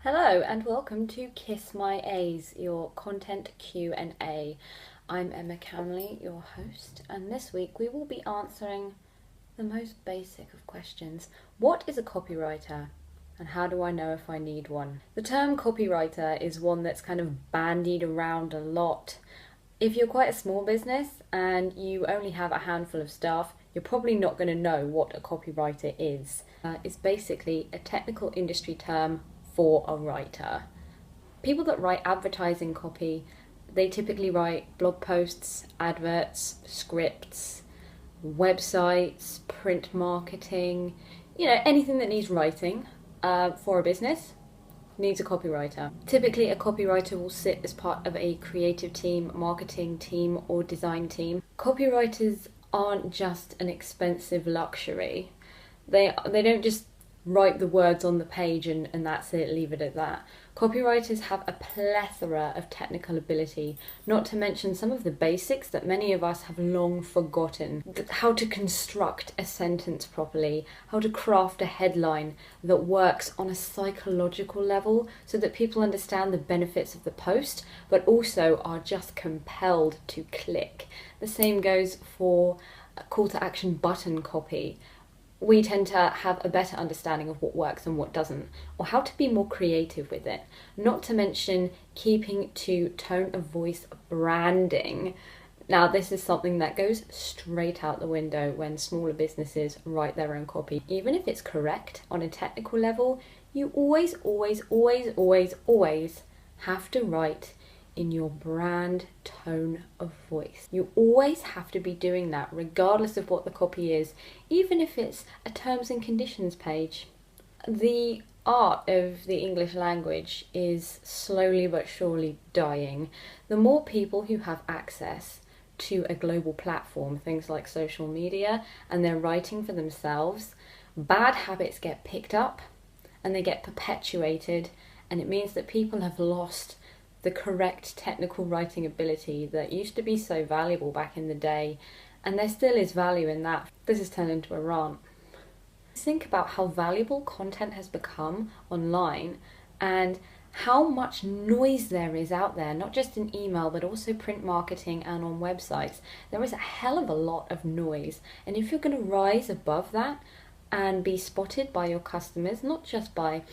Hello and welcome to Kiss My A's, your content Q&A. I'm Emma Camley, your host, and this week we will be answering the most basic of questions. What is a copywriter? And how do I know if I need one? The term copywriter is one that's kind of bandied around a lot. If you're quite a small business and you only have a handful of staff, you're probably not going to know what a copywriter is. It's basically a technical industry term for a writer. People that write advertising copy, they typically write blog posts, adverts, scripts, websites, print marketing, anything that needs writing for a business needs a copywriter. Typically a copywriter will sit as part of a creative team, marketing team or design team. Copywriters aren't just an expensive luxury. They don't just write the words on the page and that's it, leave it at that. Copywriters have a plethora of technical ability, not to mention some of the basics that many of us have long forgotten. How to construct a sentence properly, how to craft a headline that works on a psychological level so that people understand the benefits of the post, but also are just compelled to click. The same goes for a call to action button copy. We tend to have a better understanding of what works and what doesn't, or how to be more creative with it. Not to mention keeping to tone of voice branding. Now, this is something that goes straight out the window when smaller businesses write their own copy. Even if it's correct on a technical level, you always have to write in your brand tone of voice. You always have to be doing that regardless of what the copy is, even if it's a terms and conditions page. The art of the English language is slowly but surely dying. The more people who have access to a global platform, things like social media, and they're writing for themselves, bad habits get picked up and they get perpetuated, and it means that people have lost the correct technical writing ability that used to be so valuable back in the day, and there still is value in that. This has turned into a rant. Think about how valuable content has become online and how much noise there is out there, not just in email but also print marketing and on websites. There is a hell of a lot of noise, and if you're going to rise above that and be spotted by your customers, not just by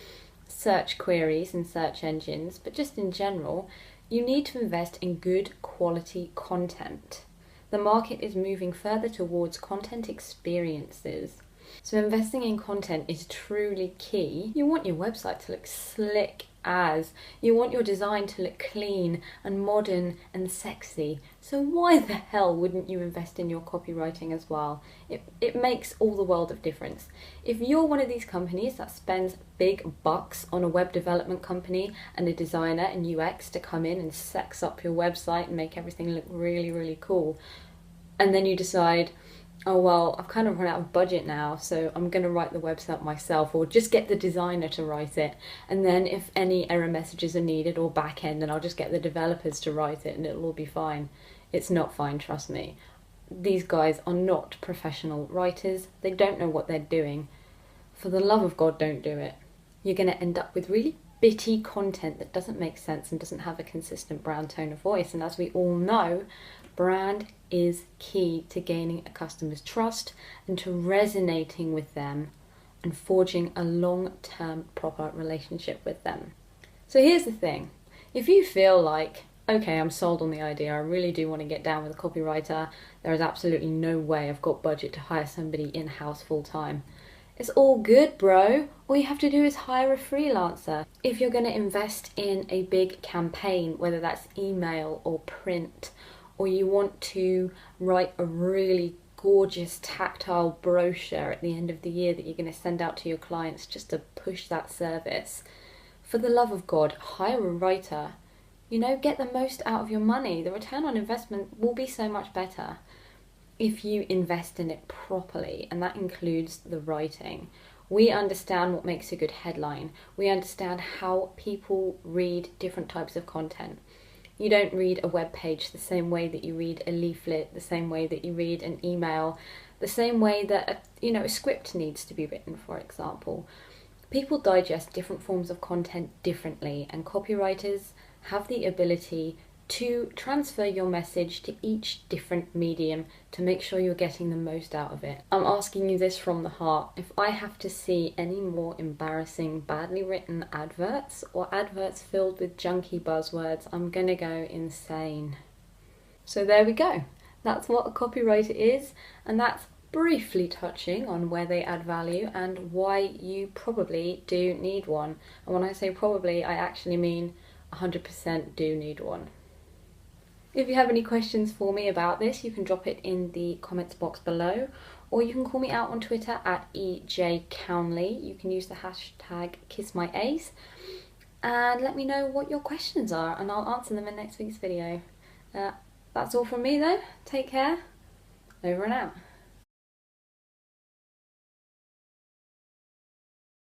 search queries and search engines, but just in general, you need to invest in good quality content. The market is moving further towards content experiences. So investing in content is truly key. You want your website to look slick as. You want your design to look clean and modern and sexy. So why the hell wouldn't you invest in your copywriting as well? It makes all the world of difference. If you're one of these companies that spends big bucks on a web development company and a designer and UX to come in and sex up your website and make everything look really, really cool, and then you decide, oh well, I've kind of run out of budget now, so I'm going to write the website myself, or just get the designer to write it, and then if any error messages are needed or back end, then I'll just get the developers to write it and it'll all be fine. It's not fine, trust me. These guys are not professional writers. They don't know what they're doing. For the love of God, don't do it. You're going to end up with really bitty content that doesn't make sense and doesn't have a consistent brand tone of voice. And as we all know, brand is key to gaining a customer's trust and to resonating with them and forging a long-term proper relationship with them. So here's the thing. If you feel like, okay, I'm sold on the idea, I really do want to get down with a copywriter, there is absolutely no way I've got budget to hire somebody in-house full-time. It's all good, bro. All you have to do is hire a freelancer. If you're going to invest in a big campaign, whether that's email or print, or you want to write a really gorgeous tactile brochure at the end of the year that you're going to send out to your clients just to push that service, for the love of God, hire a writer. Get the most out of your money. The return on investment will be so much better if you invest in it properly, and that includes the writing. We understand what makes a good headline. We understand how people read different types of content. You don't read a web page the same way that you read a leaflet, the same way that you read an email, the same way that a script needs to be written, for example. People digest different forms of content differently, and copywriters have the ability to transfer your message to each different medium to make sure you're getting the most out of it. I'm asking you this from the heart. If I have to see any more embarrassing, badly written adverts or adverts filled with junky buzzwords, I'm gonna go insane. So there we go. That's what a copywriter is, and that's briefly touching on where they add value and why you probably do need one. And when I say probably, I actually mean 100% do need one. If you have any questions for me about this, you can drop it in the comments box below, or you can call me out on Twitter at @EJCownley. You can use the hashtag KissMyAce and let me know what your questions are, and I'll answer them in next week's video. That's all from me though. Take care. Over and out.